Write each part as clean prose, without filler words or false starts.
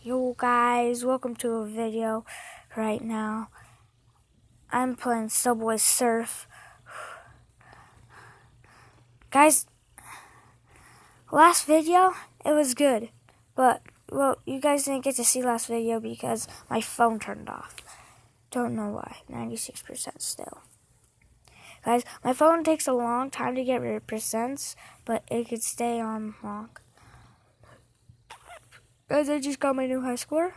Yo guys, welcome to a video right now. I'm playing Subway Surf. Guys, last video, it was good. But, well, you guys didn't get to see last video because my phone turned off. Don't know why. 96% still. Guys, my phone takes a long time to get rid of percents, but it could stay on long. Guys, I just got my new high score.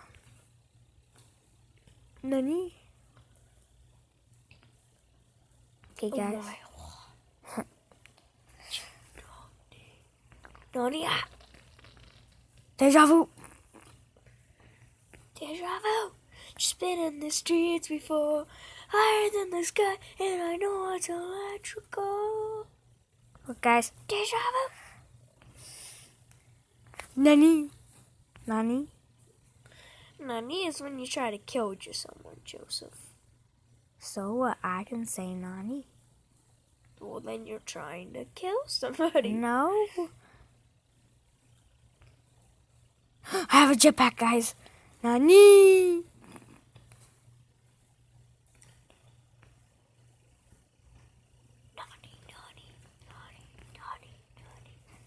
Nani? Okay, guys. Nani? Deja vu. Deja vu. Just been in the streets before, higher than the sky, and I know it's electrical. Look, guys. Deja vu. Nani? Nani? Nani is when you try to kill someone, Joseph. So what? I can say Nani. Well, then you're trying to kill somebody. No. I have a jetpack, guys. Nani?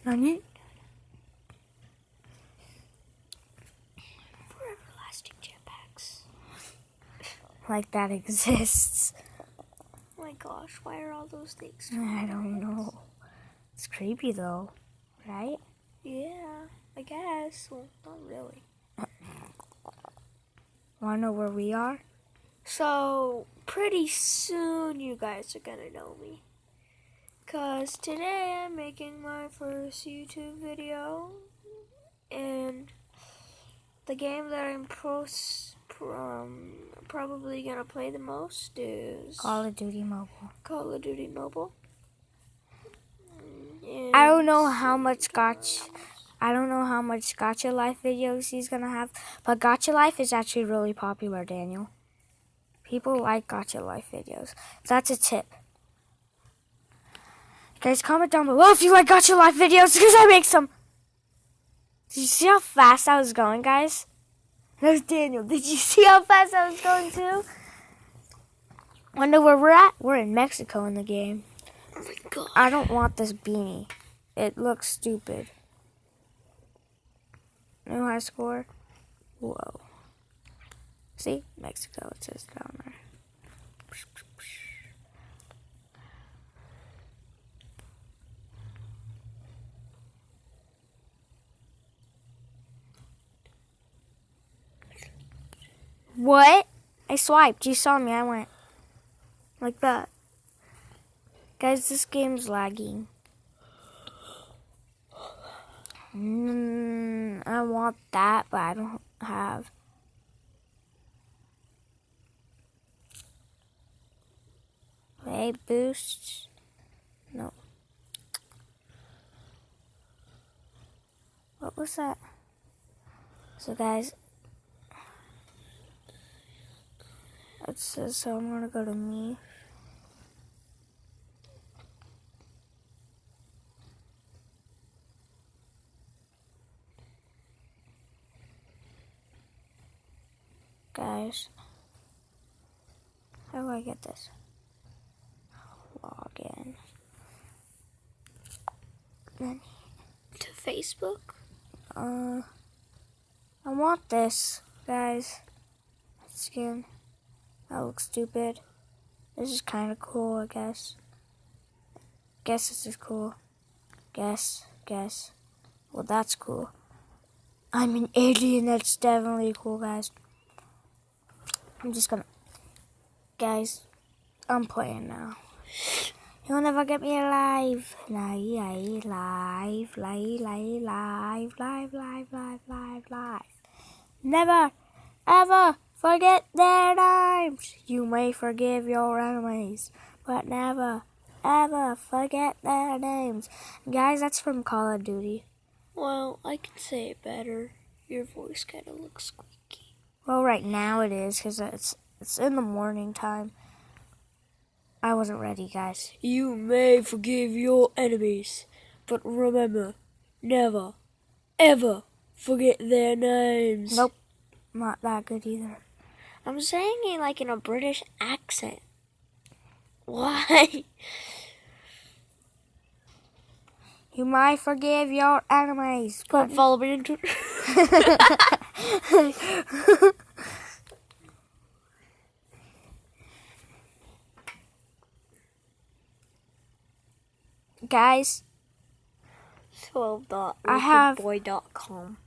Nani? Like that exists. Oh my gosh, why are all those things? I don't know. It's creepy though, right? Yeah, I guess. Well, not really. Wanna know where we are? So, pretty soon you guys are gonna know me. Cause today I'm making my first YouTube video. And the game that I'm probably gonna play the most is Call of Duty Mobile. Call of Duty Mobile. And I don't know how much Gacha Life videos he's gonna have, but Gacha Life is actually really popular, Daniel. People like Gacha Life videos. So that's a tip. Guys, comment down below if you like Gacha Life videos because I make some. Did you see how fast I was going, guys? There's Daniel. Did you see how fast I was going too? Wonder where we're at? We're in Mexico in the game. Oh my god. I don't want this beanie. It looks stupid. New high score. Whoa. See? Mexico, it says down there. What? I swiped. You saw me. I went like that. Guys, this game's lagging. I want that, but I don't have. Wait, boosts? No. What was that? So, guys. It says, so I'm gonna go to me. Guys, how do I get this? Log in. Then to Facebook. I want this, guys. Skin. That looks stupid. This is kind of cool, I guess. Guess this is cool. Guess. Well, that's cool. I'm an alien. That's definitely cool, guys. I'm just gonna... Guys, I'm playing now. You'll never get me alive. Live. Never, ever forget their names. You may forgive your enemies, but never, ever forget their names. Guys, that's from Call of Duty. Well, I can say it better. Your voice kind of looks squeaky. Well, right now it is, because it's in the morning time. I wasn't ready, guys. You may forgive your enemies, but remember, never, ever forget their names. Nope. not that good either. I'm saying it like in a British accent. Why? You might forgive your enemies. But follow me into. Guys, 12.wickedboy.com.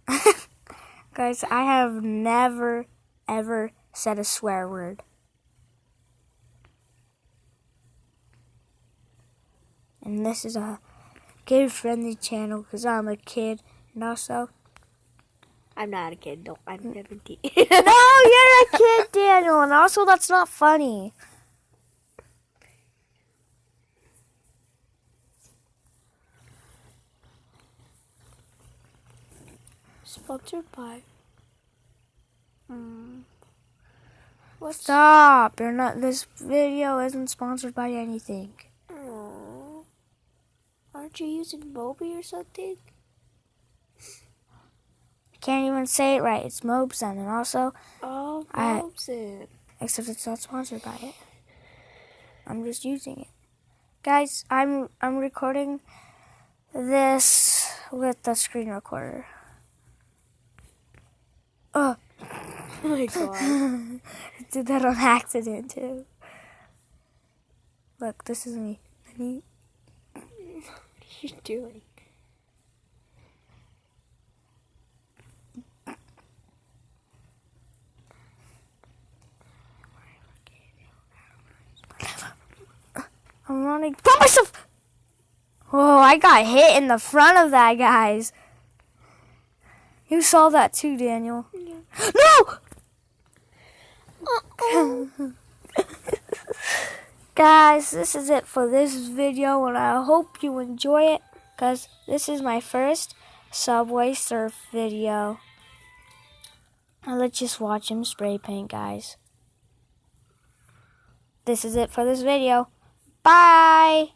Guys, I have never, ever said a swear word. And this is a kid-friendly channel because I'm a kid. And also... I'm not a kid, though. I'm 17. No, you're a kid, Daniel. And also, that's not funny. Sponsored by... Stop. You're not. This video isn't sponsored by anything. Oh. Aren't you using Moby or something? I can't even say it right. It's Mobson. And also... Oh, Mobson. Except it's not sponsored by it. I'm just using it. Guys, I'm recording this with the screen recorder. Oh my god. I did that on accident too. Look, this is me. What are you doing? I'm running. Put myself. Oh, I got hit in the front of that, guys. You saw that too, Daniel. Yeah. No! Guys, this is it for this video, and I hope you enjoy it, because this is my first Subway Surf video. And let's just watch him spray paint, guys. This is it for this video. Bye!